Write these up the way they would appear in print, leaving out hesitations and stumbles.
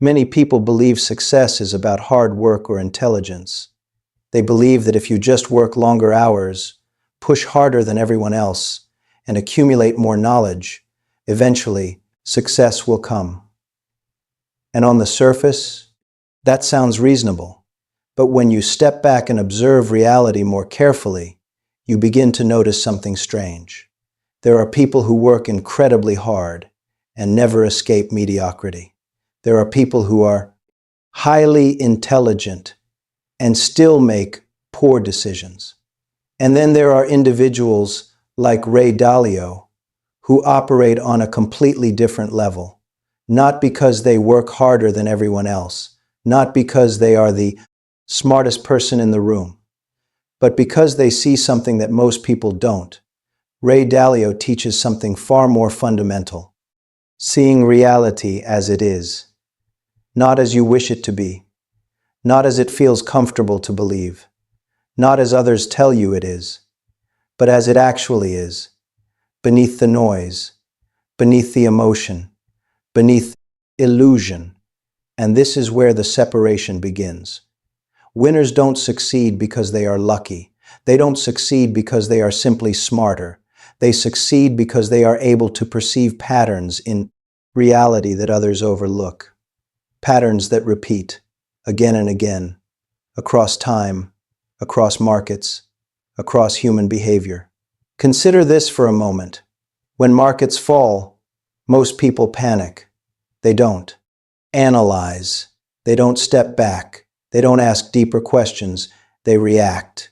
Many people believe success is about hard work or intelligence. They believe that if you just work longer hours, push harder than everyone else, and accumulate more knowledge, eventually success will come. And on the surface, that sounds reasonable. But when you step back and observe reality more carefully, you begin to notice something strange. There are people who work incredibly hard and never escape mediocrity. There are people who are highly intelligent and still make poor decisions. And then there are individuals like Ray Dalio who operate on a completely different level, not because they work harder than everyone else, not because they are the smartest person in the room, but because they see something that most people don't. Ray Dalio teaches something far more fundamental: seeing reality as it is, not as you wish it to be, not as it feels comfortable to believe, not as others tell you it is, but as it actually is, beneath the noise, beneath the emotion, beneath illusion. And this is where the separation begins. Winners don't succeed because they are lucky. They don't succeed because they are simply smarter. They succeed because they are able to perceive patterns in reality that others overlook. Patterns that repeat again and again, across time, across markets, across human behavior. Consider this for a moment. When markets fall, most people panic. They don't analyze. They don't step back. They don't ask deeper questions. They react.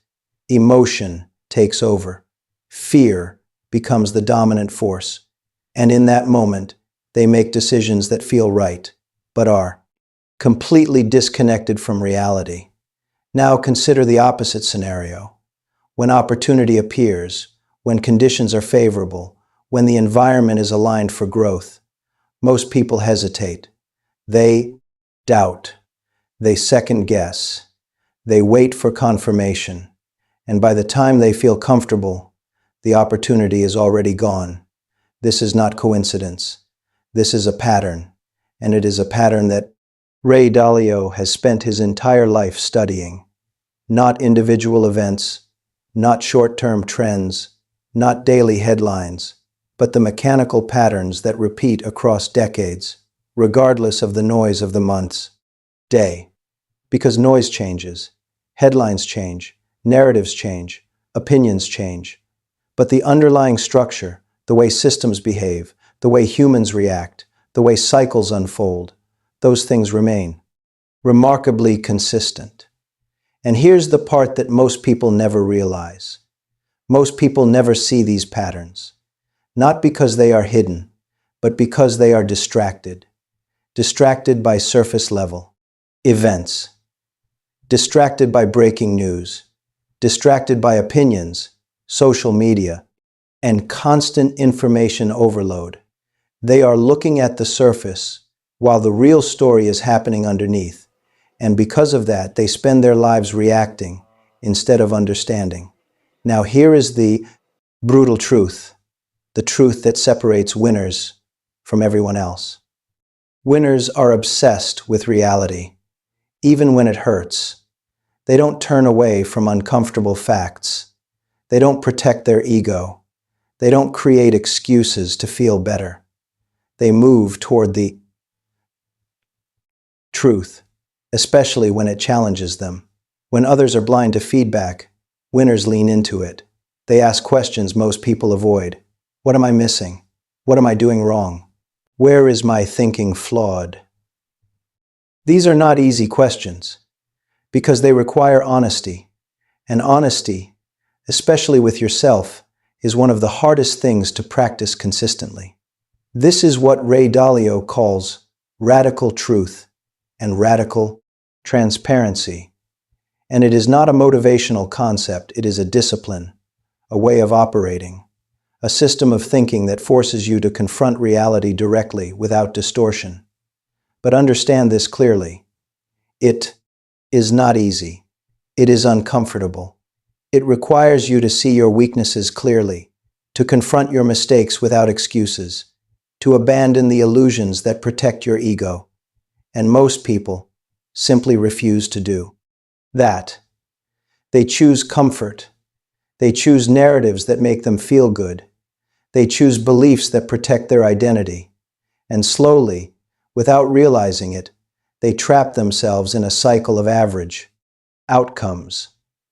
Emotion takes over. Fear becomes the dominant force. And in that moment, they make decisions that feel right, but are completely disconnected from reality. Now consider the opposite scenario. When opportunity appears, when conditions are favorable, when the environment is aligned for growth, most people hesitate. They doubt. They second guess. They wait for confirmation. And by the time they feel comfortable, the opportunity is already gone. This is not coincidence. This is a pattern. And it is a pattern that Ray Dalio has spent his entire life studying. Not individual events, not short-term trends, not daily headlines, but the mechanical patterns that repeat across decades, regardless of the noise of the month's day. Because noise changes, headlines change, narratives change, opinions change. But the underlying structure, the way systems behave, the way humans react, the way cycles unfold, those things remain remarkably consistent. And here's the part that most people never realize. Most people never see these patterns, not because they are hidden, but because they are distracted. Distracted by surface level events, distracted by breaking news, distracted by opinions, social media, and constant information overload. They are looking at the surface while the real story is happening underneath. And because of that, they spend their lives reacting instead of understanding. Now here is the brutal truth, the truth that separates winners from everyone else. Winners are obsessed with reality, even when it hurts. They don't turn away from uncomfortable facts. They don't protect their ego. They don't create excuses to feel better. They move toward the truth, especially when it challenges them. When others are blind to feedback, winners lean into it. They ask questions most people avoid. What am I missing? What am I doing wrong? Where is my thinking flawed? These are not easy questions because they require honesty. And honesty, especially with yourself, is one of the hardest things to practice consistently. This is what Ray Dalio calls radical truth and radical transparency. And it is not a motivational concept, it is a discipline, a way of operating, a system of thinking that forces you to confront reality directly without distortion. But understand this clearly. It is not easy. It is uncomfortable. It requires you to see your weaknesses clearly, to confront your mistakes without excuses, to abandon the illusions that protect your ego, and most people simply refuse to do that. They choose comfort. They choose narratives that make them feel good. They choose beliefs that protect their identity. And slowly, without realizing it, they trap themselves in a cycle of average outcomes.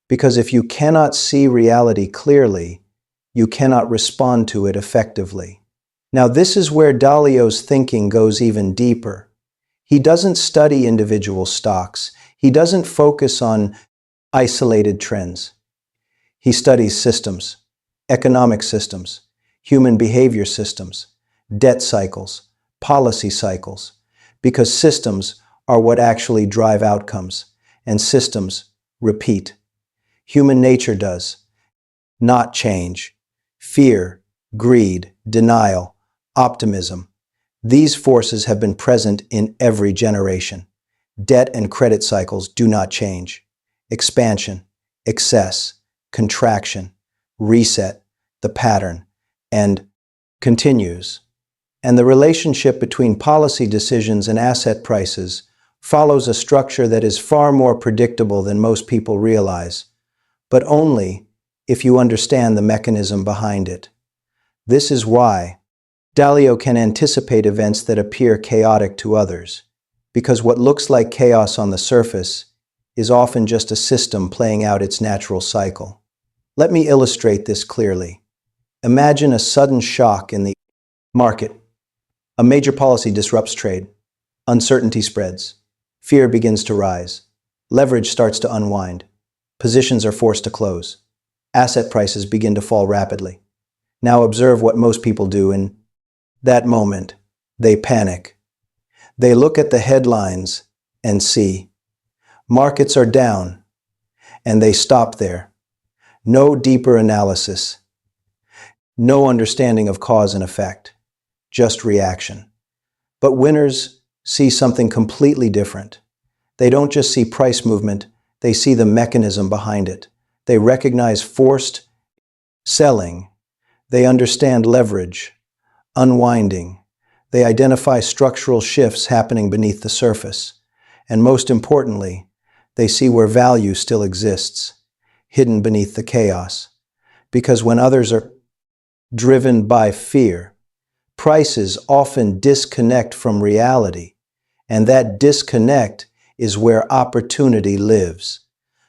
Because if you cannot see reality clearly, you cannot respond to it effectively. Now, this is where Dalio's thinking goes even deeper. He doesn't study individual stocks. He doesn't focus on isolated trends. He studies systems, economic systems, human behavior systems, debt cycles, policy cycles, because systems are what actually drive outcomes, and systems repeat. Human nature does not change. Fear, greed, denial, optimism. These forces have been present in every generation. Debt and credit cycles do not change. Expansion, excess, contraction, reset, the pattern, and continues. And the relationship between policy decisions and asset prices follows a structure that is far more predictable than most people realize, but only if you understand the mechanism behind it. This is why Dalio can anticipate events that appear chaotic to others, because what looks like chaos on the surface is often just a system playing out its natural cycle. Let me illustrate this clearly. Imagine a sudden shock in the market. A major policy disrupts trade. Uncertainty spreads. Fear begins to rise. Leverage starts to unwind. Positions are forced to close. Asset prices begin to fall rapidly. Now observe what most people do in that moment. They panic. They look at the headlines and see markets are down, and they stop there. No deeper analysis. No understanding of cause and effect. Just reaction. But winners see something completely different. They don't just see price movement, they see the mechanism behind it. They recognize forced selling. They understand leverage, unwinding. They identify structural shifts happening beneath the surface. And most importantly, they see where value still exists, hidden beneath the chaos. Because when others are driven by fear, prices often disconnect from reality, and that disconnect is where opportunity lives.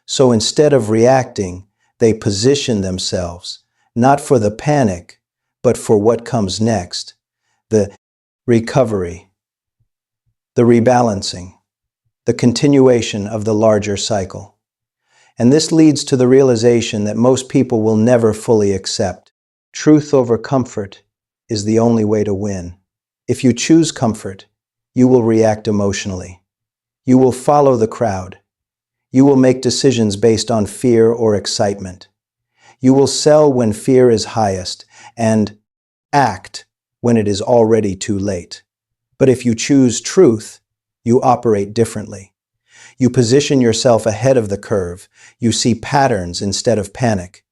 So instead of reacting, they position themselves, not for the panic, but for what comes next, the recovery, the rebalancing, the continuation of the larger cycle. And this leads to the realization that most people will never fully accept. Truth over comfort is the only way to win. If you choose comfort, you will react emotionally. You will follow the crowd. You will make decisions based on fear or excitement. You will sell when fear is highest and act when it is already too late. But if you choose truth, you operate differently. You position yourself ahead of the curve. You see patterns instead of panic.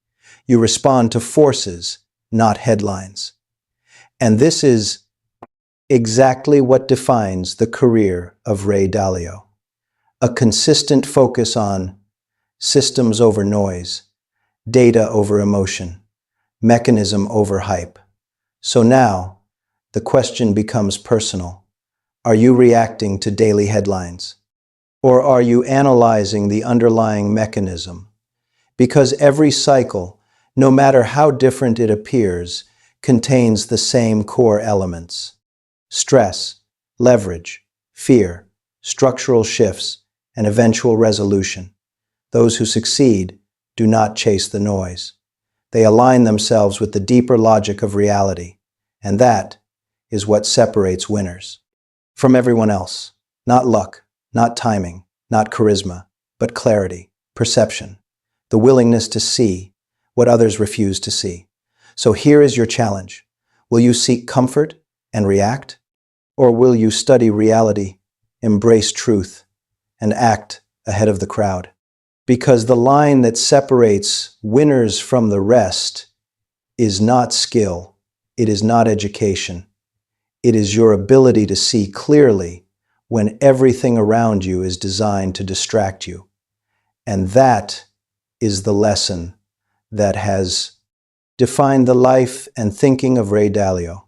You respond to forces, not headlines. And this is exactly what defines the career of Ray Dalio. A consistent focus on systems over noise, data over emotion, mechanism over hype. So now, the question becomes personal. Are you reacting to daily headlines? Or are you analyzing the underlying mechanism? Because every cycle, no matter how different it appears, contains the same core elements. Stress, leverage, fear, structural shifts, and eventual resolution. Those who succeed do not chase the noise. They align themselves with the deeper logic of reality, and that is what separates winners from everyone else. Not luck, not timing, not charisma, but clarity, perception, the willingness to see what others refuse to see. So here is your challenge. Will you seek comfort and react? Or will you study reality, embrace truth, and act ahead of the crowd? Because the line that separates winners from the rest is not skill, it is not education. It is your ability to see clearly when everything around you is designed to distract you. And that is the lesson that has defined the life and thinking of Ray Dalio.